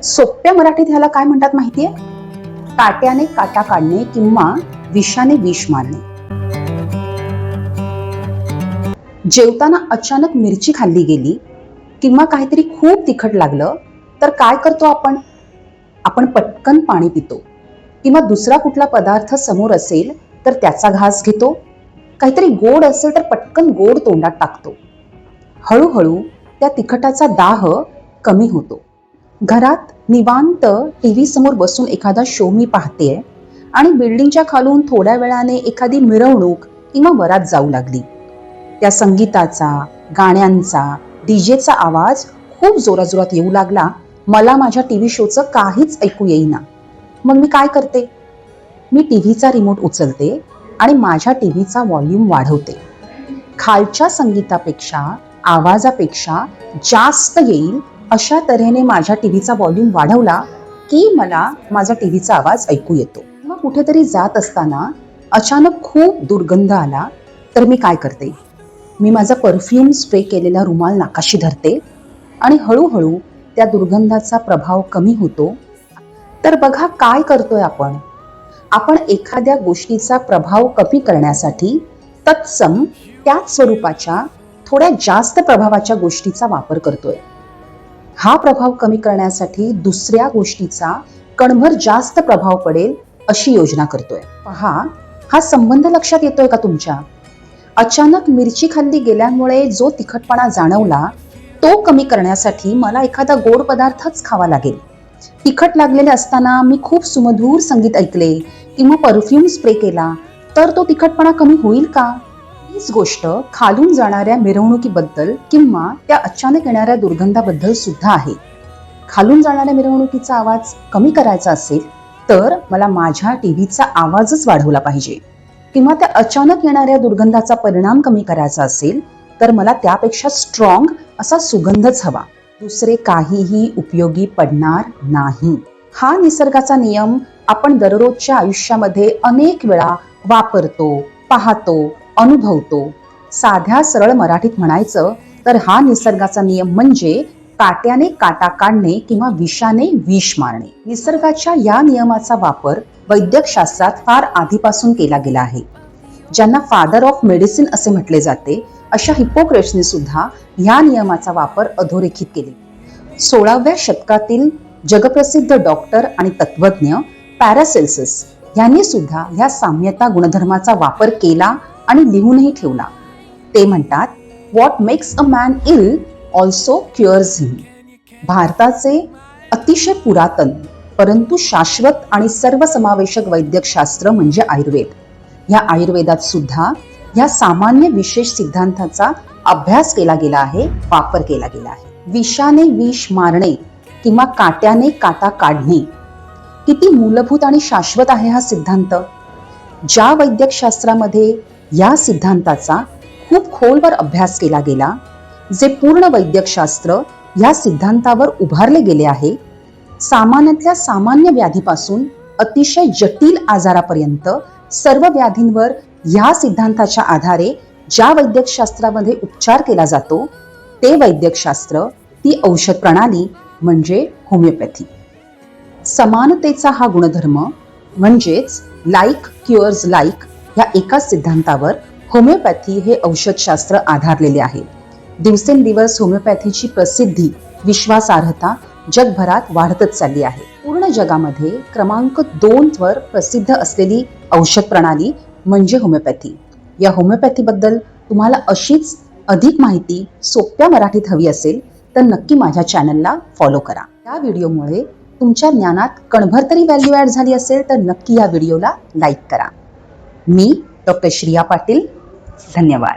सोप्या मराठीत ह्याला काय म्हणतात माहितीये? काट्याने काटा काढणे किंवा विषाने विष मारणे. जेवताना अचानक मिरची खाल्ली गेली किंवा काहीतरी खूप तिखट लागलं तर काय करतो आपण? आपण पटकन पाणी पितो किंवा दुसरा कुठला पदार्थ समोर असेल तर त्याचा घास घेतो. काहीतरी गोड असेल तर पटकन गोड तोंडात टाकतो. हळूहळू त्या तिखटाचा दाह कमी होतो. घरात निवांत टीव्ही समोर बसून एखादा शो मी पाहतेय आणि बिल्डिंगच्या खालून थोड्या वेळाने एखादी मिरवणूक किंवा वरात जाऊ लागली. त्या संगीताचा, गाण्यांचा, डीजेचा आवाज खूप जोराजोरात येऊ लागला. मला माझ्या टीव्ही शोचं काहीच ऐकू येईना. मग मी काय करते? मी टीव्हीचा रिमोट उचलते आणि माझ्या टीव्हीचा व्हॉल्यूम वाढवते. खालच्या संगीतापेक्षा, आवाजापेक्षा जास्त येईल अशा तऱ्हेने माझ्या टीव्हीचा व्हॉल्यूम वाढवला की मला माझा टीव्हीचा आवाज ऐकू येतो. मग कुठेतरी जात असताना अचानक खूप दुर्गंध आला तर मी काय करते? मी माझा परफ्यूम स्प्रे केलेला रुमाल नाकाशी धरते आणि हळूहळू त्या दुर्गंधाचा प्रभाव कमी होतो. तर बघा काय करतोय आपण? आपण एखाद्या गोष्टीचा प्रभाव कमी करण्यासाठी तत्सम त्याच स्वरूपाच्या थोड्या जास्त प्रभावाच्या गोष्टीचा वापर करतोय. हा प्रभाव कमी करण्यासाठी दुसऱ्या गोष्टीचा कणभर जास्त प्रभाव पडेल अशी योजना करतोय. पहा, हा संबंध लक्षात येतोय का तुमच्या? अचानक मिरची खाल्ली गेल्यामुळे जो तिखटपणा जाणवला तो कमी करण्यासाठी मला एखादा गोड पदार्थच खावा लागेल. तिखट लागलेले असताना मी खूप सुमधूर संगीत ऐकले किंवा परफ्यूम स्प्रे केला तर तो तिखटपणा कमी होईल का? हीच गोष्ट खालून जाणाऱ्या मिरवणुकीबद्दल किंवा त्या अचानक येणाऱ्या दुर्गंधाबद्दल सुद्धा आहे. खालून जाणाऱ्या मिरवणुकीचा आवाज कमी करायचा असेल तर मला माझ्या टीव्हीचा आवाजच वाढवला पाहिजे किंवा त्या अचानक येणाऱ्या दुर्गंधाचा परिणाम कमी करायचा असेल तर मला त्यापेक्षा स्ट्रॉंग असा सुगंधच हवा. दुसरे काहीही उपयोगी पडणार नाही. हा निसर्गाचा नियम आपण दररोजच्या आयुष्यामध्ये अनेक वेळा वापरतो, पाहतो, अनुभवतो. साध्या सरळ मराठीत म्हणायचं तर हा निसर्गाचा नियम म्हणजे काट्याने काटा काढणे किंवा विषाने विष मारणे. निसर्गाच्या या नियमाचा वापर वैद्यकशास्त्रात फार आधीपासून केला गेला आहे. ज्यांना फादर ऑफ मेडिसिन असे म्हटले जाते अशा हिप्पोक्रेट्सने सुद्धा या नियमाचा वापर अधोरेखित केले. 16व्या शतकातील जगप्रसिद्ध डॉक्टर आणि तत्वज्ञ पॅरासेल्सस यांनी सुद्धा या साम्यता गुणधर्माचा वापर केला आणि लिहूनही ठेवला. ते म्हणतात, what makes a man ill also cures him. भारताचे अतिशय पुरातन परंतु शाश्वत आणि सर्वसमावेशक वैद्यकशास्त्र म्हणजे आयुर्वेद. या आयुर्वेदात सुद्धा या सामान्य विशेष सिद्धांताचा अभ्यास केला गेला आहे, वापर केला गेला आहे. विषाने विष मारणे किंवा काट्याने काटा काढणे किती मूलभूत आणि शाश्वत आहे हा सिद्धांत. ज्या वैद्यकशास्त्रामध्ये या सिद्धांताचा खूप खोलवर अभ्यास केला गेला, जे पूर्ण वैद्यकशास्त्र या सिद्धांतावर उभारले गेले आहे. सामान्यातल्या सामान्य व्याधीपासून अतिशय जटिल आजारापर्यंत सर्व व्याधींवर या सिद्धांताच्या आधारे ज्या वैद्यकशास्त्रामध्ये उपचार केला जातो ते वैद्यकशास्त्र, ती औषध प्रणाली म्हणजे होमिओपॅथी. समानतेचा हा गुणधर्म म्हणजेच लाईक क्युअर्स लाईक या एकाच सिद्धांतावर होमिओपॅथी हे औषधशास्त्र आधारलेले आहे. दिवसेंदिवस होमिओपॅथीची प्रसिद्धी, विश्वासार्हता जगभरात वाढतच चालली आहे. पूर्ण जगामध्ये क्रमांक 2 वर प्रसिद्ध असलेली औषध प्रणाली म्हणजे होमिओपॅथी. या होमिओपॅथीबद्दल तुम्हाला अशीच अधिक माहिती सोप्या मराठीत हवी असेल तर नक्की माझ्या चॅनलला फॉलो करा. या व्हिडिओमुळे तुमच्या ज्ञानात कणभर तरी व्हॅल्यू ॲड झाली असेल तर नक्की या व्हिडिओला लाईक करा. मी डॉक्टर श्रिया पाटील. धन्यवाद.